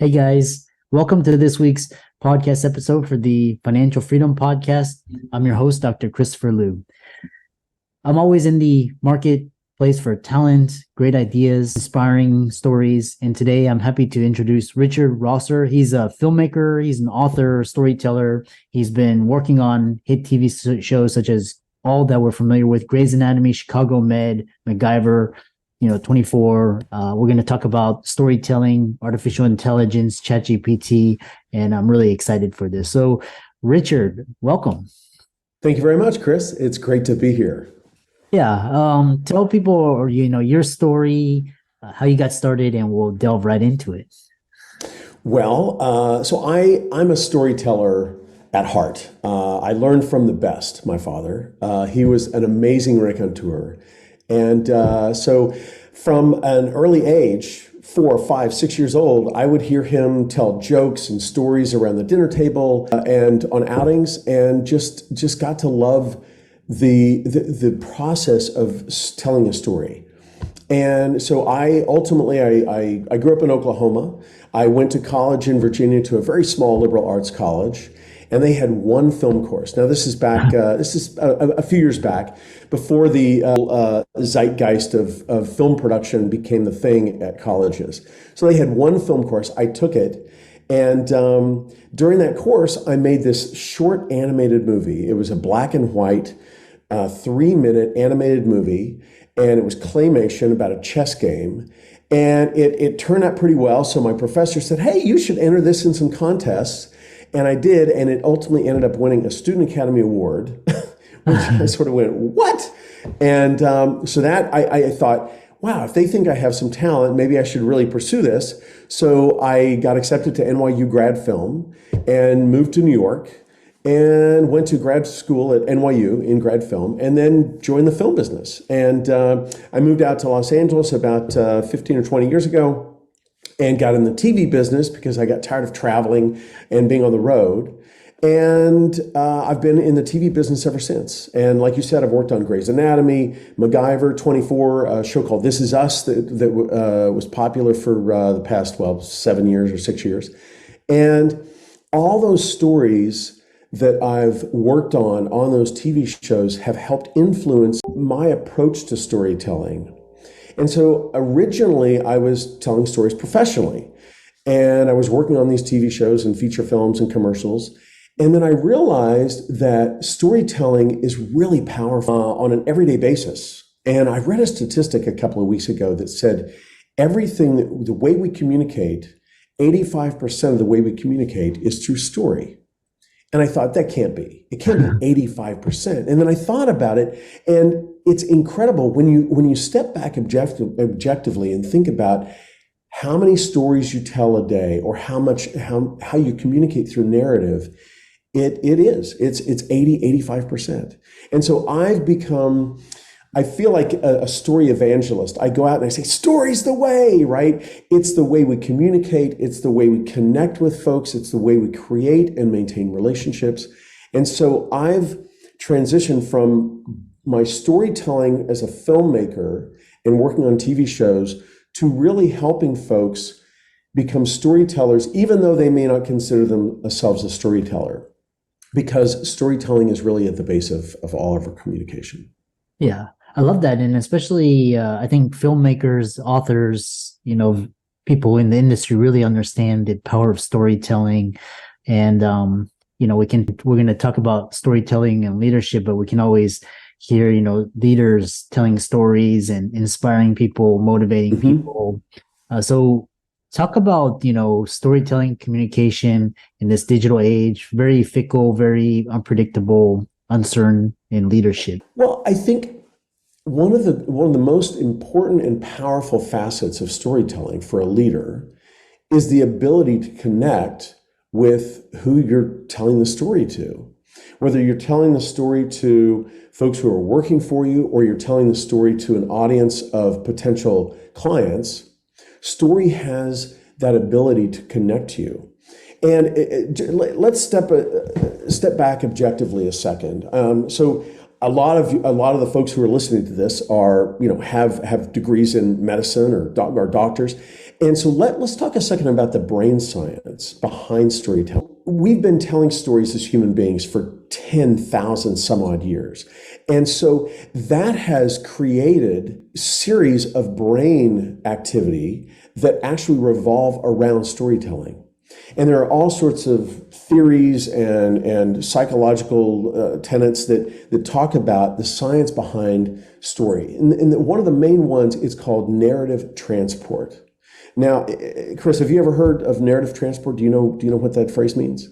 Hey guys, welcome to this week's podcast episode for the Financial Freedom Podcast. I'm your host, Dr. Christopher Liu. I'm always in the marketplace for talent, great ideas, inspiring stories. And today I'm happy to introduce Richard Rosser. He's a filmmaker, he's an author, storyteller. He's been working on hit TV shows such as all that we're familiar with: Grey's Anatomy, Chicago Med, MacGyver, 24. We're going to talk about storytelling, artificial intelligence, ChatGPT, and I'm really excited for this. So, Richard, welcome. Thank you very much, Chris. It's great to be here. Yeah, tell people, or your story, how you got started, and we'll delve right into it. Well, I'm a storyteller at heart. I learned from the best, my father. He was an amazing raconteur. And so from an early age, 4, 5, 6 years old, I would hear him tell jokes and stories around the dinner table and on outings, and just got to love the process of telling a story. And so I grew up in Oklahoma. I went to college in Virginia, to a very small liberal arts college, and they had one film course. Now this is a few years back, before the zeitgeist of film production became the thing at colleges. So they had one film course. I took it, and during that course, I made this short animated movie. It was a black and white 3-minute animated movie, and it was claymation about a chess game. And it turned out pretty well. So my professor said, "Hey, you should enter this in some contests." And I did, and it ultimately ended up winning a Student Academy Award, which I sort of went, "What?" And so that I thought, wow, if they think I have some talent, maybe I should really pursue this. So I got accepted to NYU grad film and moved to New York and went to grad school at NYU in grad film, and then joined the film business. And I moved out to Los Angeles about 15 or 20 years ago, and got in the TV business because I got tired of traveling and being on the road. And I've been in the TV business ever since. And like you said, I've worked on Grey's Anatomy, MacGyver, 24, a show called This Is Us that was popular for the past, 7 years or 6 years. And all those stories that I've worked on those TV shows have helped influence my approach to storytelling. And so originally I was telling stories professionally, and I was working on these TV shows and feature films and commercials. And then I realized that storytelling is really powerful on an everyday basis. And I read a statistic a couple of weeks ago that said the way we communicate, 85% of the way we communicate is through story. And I thought, that can't be. It can't be 85%. And then I thought about it, and it's incredible when you step back objectively and think about how many stories you tell a day, or how you communicate through narrative. It's 80-85%. And so I feel like a story evangelist. I go out and I say, story's the way, right? It's the way we communicate. It's the way we connect with folks. It's the way we create and maintain relationships. And so I've transitioned from my storytelling as a filmmaker and working on TV shows to really helping folks become storytellers, even though they may not consider themselves a storyteller, because storytelling is really at the base of all of our communication. Yeah, I love that. And especially, I think filmmakers, authors, people in the industry really understand the power of storytelling. And, we're going to talk about storytelling and leadership, but we can always hear, leaders telling stories and inspiring people, motivating people. So talk about, storytelling, communication in this digital age, very fickle, very unpredictable, uncertain in leadership. Well, I think one of the most important and powerful facets of storytelling for a leader is the ability to connect with who you're telling the story to. Whether you're telling the story to folks who are working for you, or you're telling the story to an audience of potential clients, story has that ability to connect you. And let's step back objectively a second. So a lot of the folks who are listening to this are, have degrees in medicine or doctors, And so let's talk a second about the brain science behind storytelling. We've been telling stories as human beings for 10,000 some odd years. And so that has created a series of brain activity that actually revolve around storytelling. And there are all sorts of theories and psychological tenets that talk about the science behind story. And one of the main ones is called narrative transport. Now, Chris, have you ever heard of narrative transport? Do you know what that phrase means?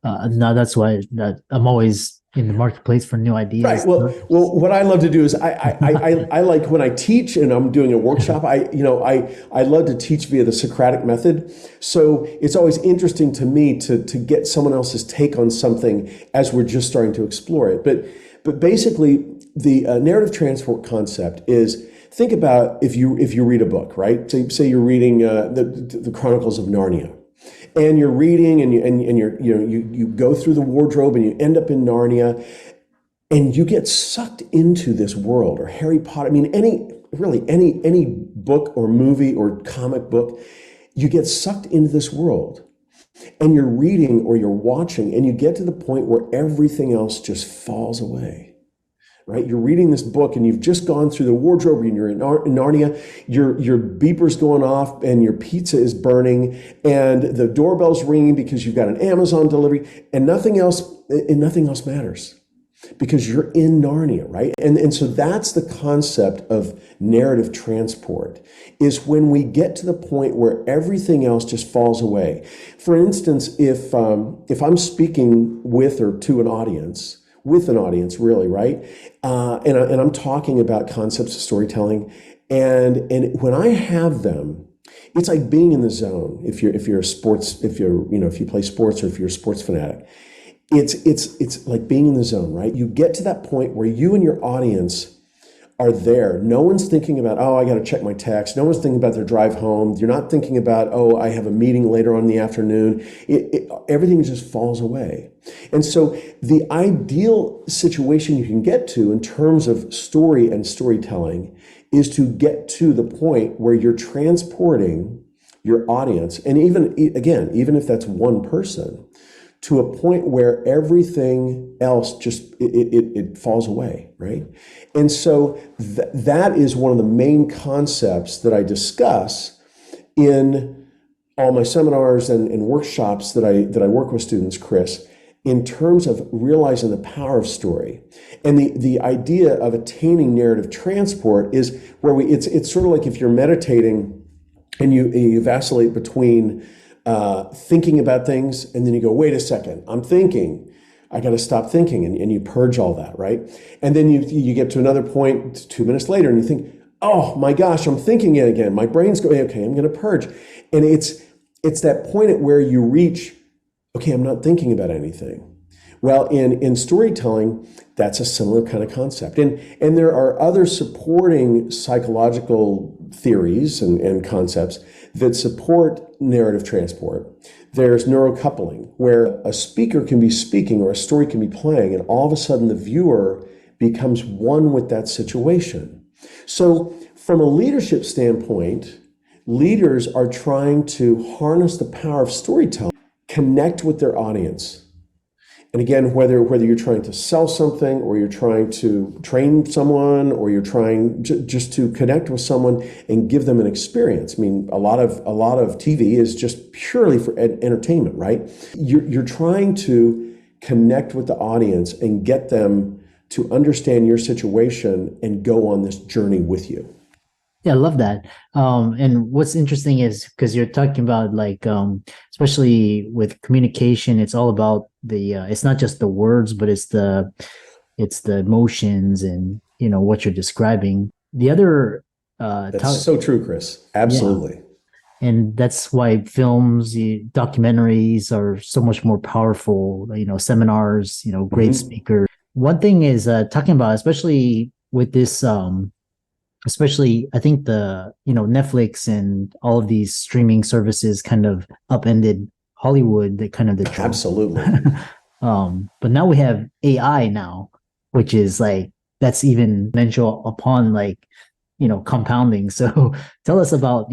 No, that's why that I'm always in the marketplace for new Right. ideas. Well, what I love to do is I like when I teach and I'm doing a workshop. I love to teach via the Socratic method. So it's always interesting to me to get someone else's take on something as we're just starting to explore it. But basically, the narrative transport concept is, think about if you read a book, right? So say you're reading the Chronicles of Narnia. And you're reading, and you go through the wardrobe, and you end up in Narnia, and you get sucked into this world. Or Harry Potter. I mean, any book or movie or comic book, you get sucked into this world, and you're reading or you're watching, and you get to the point where everything else just falls away. Right? You're reading this book and you've just gone through the wardrobe and you're in Narnia, your beeper's going off and your pizza is burning and the doorbell's ringing because you've got an Amazon delivery, and nothing else matters because you're in Narnia, right? And so that's the concept of narrative transport, is when we get to the point where everything else just falls away. For instance, if I'm speaking with or to an audience, really, right? And I'm talking about concepts of storytelling, and when I have them, it's like being in the zone. If you play sports, or if you're a sports fanatic, it's like being in the zone, right? You get to that point where you and your audience are there. No one's thinking about, oh, I got to check my text. No one's thinking about their drive home. You're not thinking about, oh, I have a meeting later on in the afternoon. Everything just falls away. And so the ideal situation you can get to in terms of story and storytelling is to get to the point where you're transporting your audience, and even if that's one person, to a point where everything else just it falls away, right? And so that is one of the main concepts that I discuss in all my seminars and workshops that I work with students, Chris, in terms of realizing the power of story. And the idea of attaining narrative transport is where it's sort of like if you're meditating and you vacillate between thinking about things, and then you go, wait a second, I'm thinking, I got to stop thinking, and you purge all that, right? And then you get to another point 2 minutes later, and you think, oh my gosh, I'm thinking it again. My brain's going, okay, I'm going to purge. And it's that point at where you reach, okay, I'm not thinking about anything. Well, in storytelling, that's a similar kind of concept. And there are other supporting psychological theories and concepts that support narrative transport. There's neurocoupling, where a speaker can be speaking or a story can be playing, and all of a sudden the viewer becomes one with that situation. So from a leadership standpoint, leaders are trying to harness the power of storytelling, connect with their audience. And again, whether you're trying to sell something, or you're trying to train someone, or you're trying just to connect with someone and give them an experience. I mean, a lot of TV is just purely for entertainment, right? You're trying to connect with the audience and get them to understand your situation and go on this journey with you. Yeah, I love that. And what's interesting is because you're talking about especially with communication, it's all about it's not just the words, but it's the emotions and what you're describing. The other That's so true, Chris. Absolutely. Yeah. And that's why films, documentaries are so much more powerful. Seminars, great speakers. One thing is talking about, especially with this. Especially I think Netflix and all of these streaming services kind of upended Hollywood, the kind of the trope. Absolutely. But now we have AI now, which is like that's even exponential upon compounding. So tell us about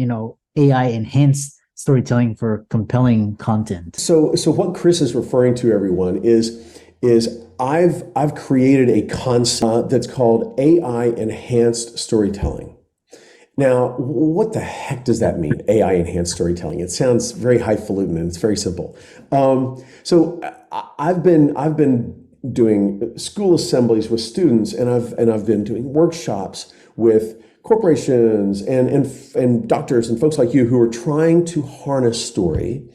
AI enhanced storytelling for compelling content? So what Chris is referring to, everyone, is I've created a concept that's called AI enhanced storytelling. Now, what the heck does that mean? AI enhanced storytelling. It sounds very highfalutin and it's very simple. So I've been doing school assemblies with students, and I've been doing workshops with corporations and doctors and folks like you who are trying to harness story.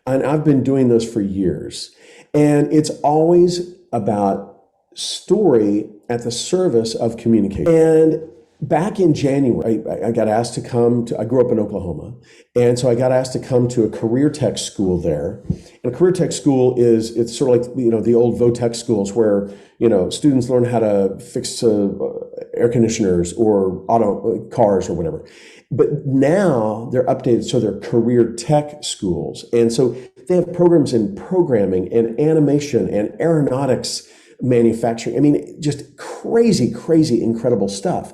And I've been doing those for years. And it's always about story at the service of communication. And back in January, I got asked to come to, I grew up in Oklahoma. And so I got asked to come to a career tech school there. And a career tech school it's sort of like, the old Votech schools where, students learn how to fix air conditioners or auto cars or whatever. But now they're updated, so they're career tech schools. And so they have programs in programming and animation and aeronautics manufacturing. I mean, just crazy, crazy, incredible stuff.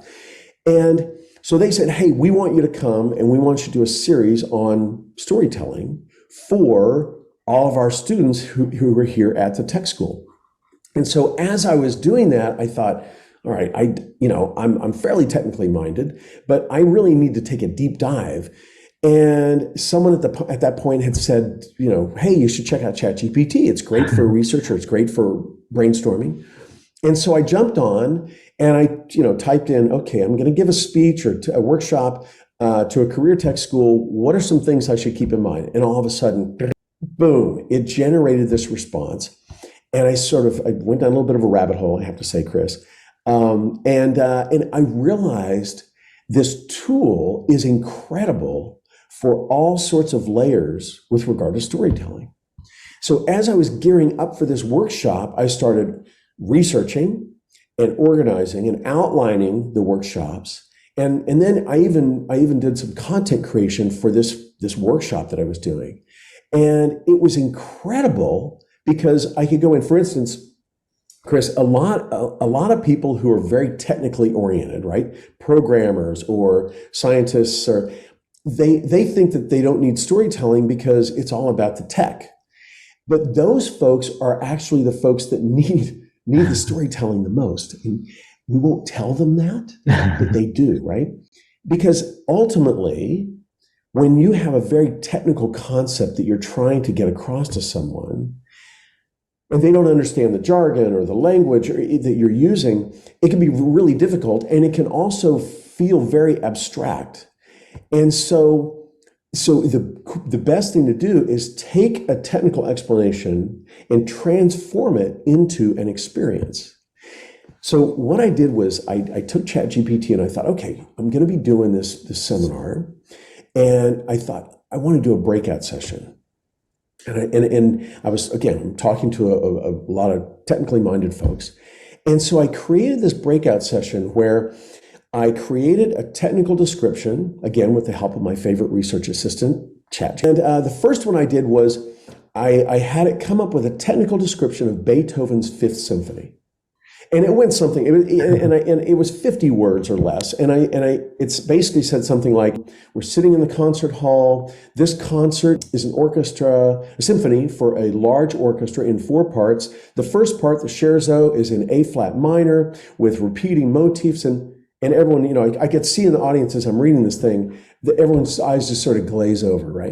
And so they said, hey, we want you to come and we want you to do a series on storytelling for all of our students who were here at the tech school. And so as I was doing that, I thought, all right, I'm fairly technically minded, but I really need to take a deep dive. And someone at that point had said, hey, you should check out ChatGPT. It's great for research, or it's great for brainstorming. And so I jumped on and I, typed in, okay, I'm going to give a speech or a workshop to a career tech school. What are some things I should keep in mind? And all of a sudden, boom, it generated this response. And I went down a little bit of a rabbit hole, I have to say, Chris. And I realized this tool is incredible for all sorts of layers with regard to storytelling. So as I was gearing up for this workshop, I started researching and organizing and outlining the workshops. And then I even did some content creation for this workshop that I was doing. And it was incredible because I could go in, for instance, Chris, a lot of people who are very technically oriented, right? Programmers or scientists, they think that they don't need storytelling because it's all about the tech. But those folks are actually the folks that need the storytelling the most. And we won't tell them that, but they do, right? Because ultimately, when you have a very technical concept that you're trying to get across to someone, and they don't understand the jargon or the language that you're using, it can be really difficult, and it can also feel very abstract. And so the best thing to do is take a technical explanation and transform it into an experience. So what I did was I took ChatGPT and I thought, okay, I'm going to be doing this seminar, and I thought I want to do a breakout session. And I was, again, talking to a lot of technically minded folks. And so I created this breakout session where I created a technical description, again, with the help of my favorite research assistant, Chat. And the first one I did was I had it come up with a technical description of Beethoven's Fifth Symphony. And it went something, it was 50 words or less. And it's basically said something like, we're sitting in the concert hall. This concert is a symphony for a large orchestra in 4 parts. The first part, the scherzo, is in A flat minor with repeating motifs. And everyone, I could see in the audience as I'm reading this thing, that everyone's eyes just sort of glaze over, right?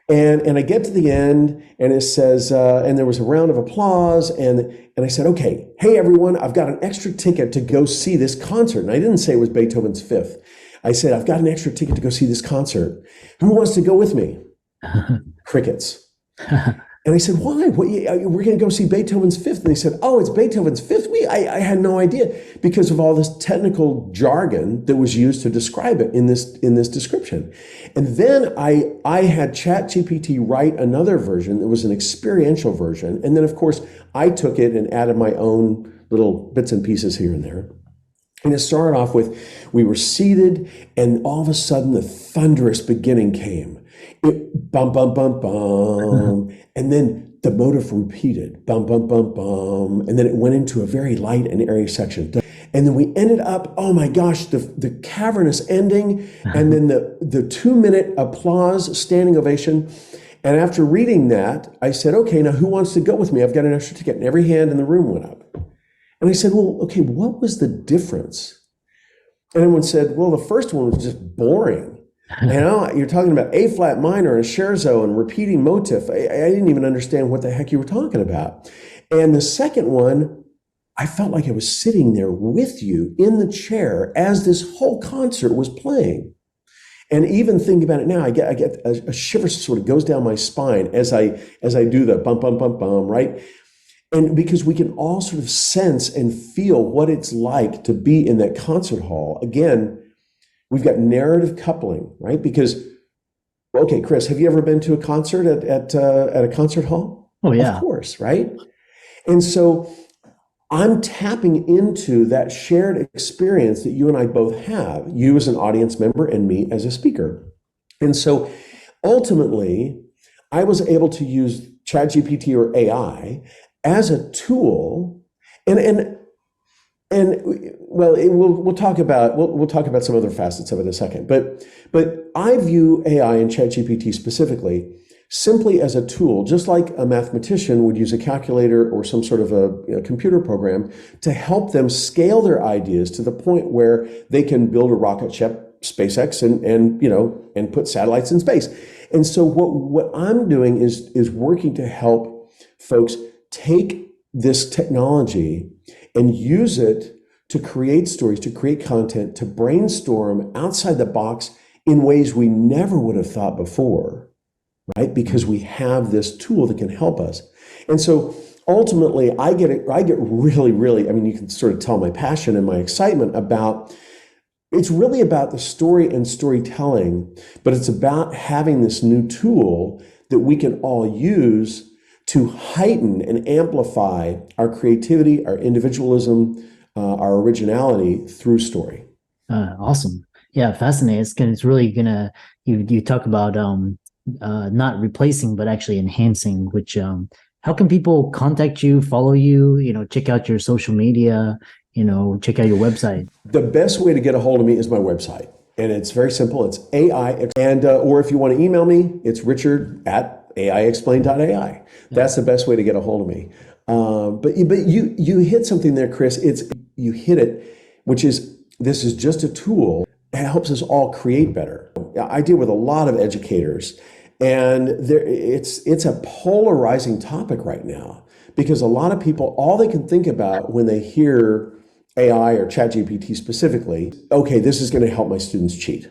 And I get to the end, and it says, and there was a round of applause, and I said, okay, hey everyone, I've got an extra ticket to go see this concert. And I didn't say it was Beethoven's Fifth. I said, I've got an extra ticket to go see this concert. Who wants to go with me? Crickets. And I said, why? We're going to go see Beethoven's Fifth. And they said, oh, it's Beethoven's Fifth? I had no idea, because of all this technical jargon that was used to describe it in this description. And then I had ChatGPT write another version that was an experiential version. And then, of course, I took it and added my own little bits and pieces here and there. And it started off with, we were seated, and all of a sudden the thunderous beginning came. Bum, bum, bum, bum. And then the motif repeated, bum, bum, bum, bum. And then it went into a very light and airy section. And then we ended up, oh my gosh, the cavernous ending, and then the 2-minute applause, standing ovation. And after reading that, I said, okay, now who wants to go with me? I've got an extra ticket. And every hand in the room went up. And I said, well, okay, what was the difference? And everyone said, well, the first one was just boring. You're talking about A flat minor and scherzo and repeating motif. I didn't even understand what the heck you were talking about. And the second one, I felt like I was sitting there with you in the chair as this whole concert was playing. And even thinking about it now, I get a shiver sort of goes down my spine as I do the bum, bum, bum, bum, right? And because we can all sort of sense and feel what it's like to be in that concert hall. Again, we've got narrative coupling, right? Because, okay, Chris, have you ever been to a concert at a concert hall? Oh, yeah. Of course, right? And so I'm tapping into that shared experience that you and I both have, you as an audience member and me as a speaker. And so ultimately, I was able to use ChatGPT or AI as a tool, and we'll talk about some other facets of it in a second. But I view AI and ChatGPT specifically simply as a tool, just like a mathematician would use a calculator or some sort of a computer program to help them scale their ideas to the point where they can build a rocket ship, SpaceX, and put satellites in space. And so what I'm doing is working to help folks take this technology and use it to create stories, to create content, to brainstorm outside the box in ways we never would have thought before. Right? Because we have this tool that can help us. And so ultimately, I get really, really, I mean, you can sort of tell my passion and my excitement about, it's really about the story and storytelling, but it's about having this new tool that we can all use to heighten and amplify our creativity, our individualism, our originality through story. Awesome. Yeah, fascinating. It's really gonna, you talk about, not replacing, but actually enhancing, which, how can people contact you, follow you, check out your social media, check out your website? The best way to get a hold of me is my website. And it's very simple. It's AI, or if you want to email me, it's richard@aiexplain.ai. That's the best way to get a hold of me. But you hit something there, Chris. You hit it, which is, this is just a tool that helps us all create better. I deal with a lot of educators, and it's a polarizing topic right now, because a lot of people, all they can think about when they hear AI or ChatGPT specifically, okay, this is going to help my students cheat.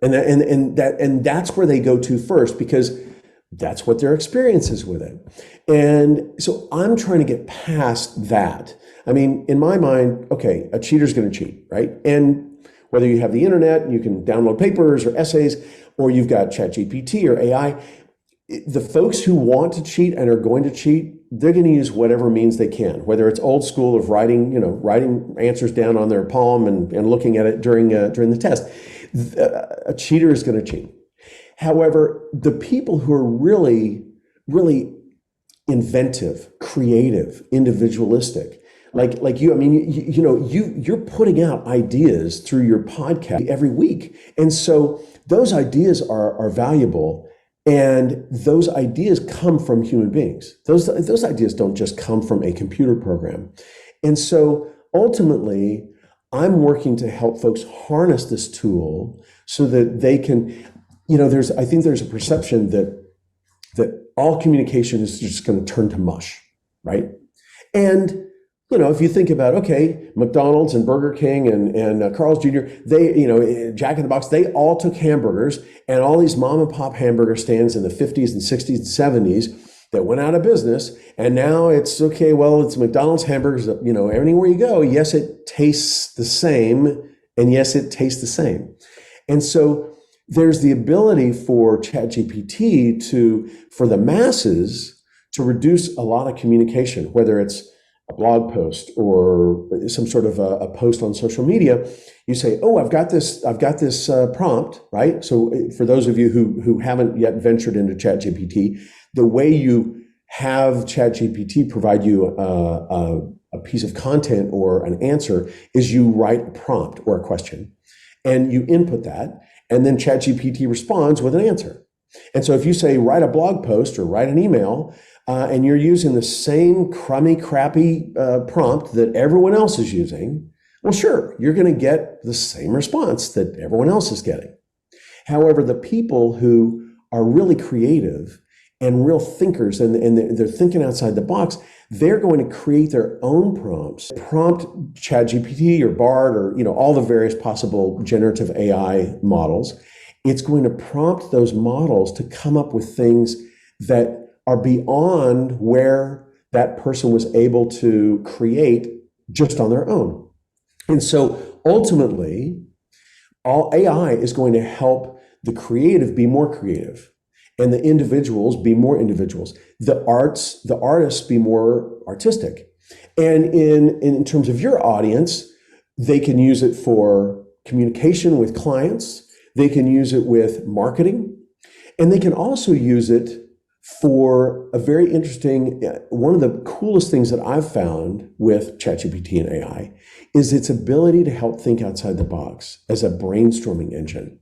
And that's where they go to first, because that's what their experience is with it. And so I'm trying to get past that. I mean, in my mind, okay, a cheater's going to cheat, right? And whether you have the internet, you can download papers or essays, or you've got ChatGPT or AI, the folks who want to cheat and are going to cheat, they're going to use whatever means they can, whether it's old school of writing answers down on their palm and looking at it during the test. A cheater is going to cheat. However, the people who are really, really inventive, creative, individualistic, like you, I mean, you're putting out ideas through your podcast every week. And so those ideas are valuable. And those ideas come from human beings. Those ideas don't just come from a computer program. And so ultimately, I'm working to help folks harness this tool so that they can, I think there's a perception that all communication is just going to turn to mush, right? And if you think about, okay, McDonald's and Burger King and Carl's Jr., they, Jack in the Box, they all took hamburgers, and all these mom and pop hamburger stands in the 50s and 60s and 70s that went out of business. And now it's, okay, well, it's McDonald's hamburgers, anywhere you go, yes, it tastes the same. And yes, it tastes the same. And so there's the ability for ChatGPT for the masses to reduce a lot of communication, whether it's a blog post or some sort of a post on social media. You say, oh, I've got this prompt, right? So for those of you who haven't yet ventured into ChatGPT, the way you have ChatGPT provide you a piece of content or an answer is you write a prompt or a question and you input that, and then ChatGPT responds with an answer. And so if you say, write a blog post or write an email, and you're using the same crummy, crappy prompt that everyone else is using, well, sure, you're going to get the same response that everyone else is getting. However, the people who are really creative and real thinkers, and they're thinking outside the box, they're going to create their own prompts, prompt ChatGPT or Bard or all the various possible generative AI models. It's going to prompt those models to come up with things that are beyond where that person was able to create just on their own. And so ultimately, all AI is going to help the creative be more creative and the individuals be more individuals, the artists be more artistic. And in terms of your audience, they can use it for communication with clients, they can use it with marketing, and they can also use it for a very interesting, one of the coolest things that I've found with ChatGPT and AI is its ability to help think outside the box as a brainstorming engine.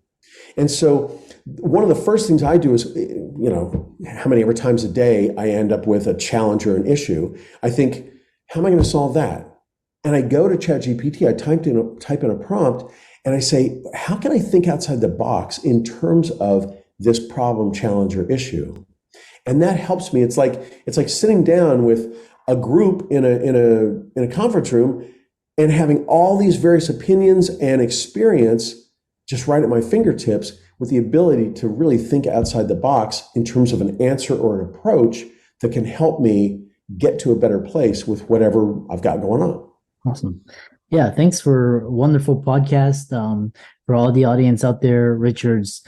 And so one of the first things I do is, how many ever times a day I end up with a challenge or an issue, I think, how am I going to solve that? And I go to ChatGPT, I type in a prompt, and I say, how can I think outside the box in terms of this problem, challenge, or issue? And that helps me. It's like sitting down with a group in a conference room and having all these various opinions and experience just right at my fingertips, with the ability to really think outside the box in terms of an answer or an approach that can help me get to a better place with whatever I've got going on. Awesome. Yeah, thanks for a wonderful podcast. For all the audience out there, Richard's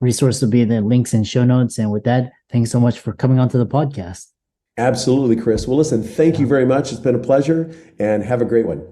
resource will be in the links and show notes. And with that, thanks so much for coming onto the podcast. Absolutely, Chris. Well, listen, thank you very much. It's been a pleasure, and have a great one.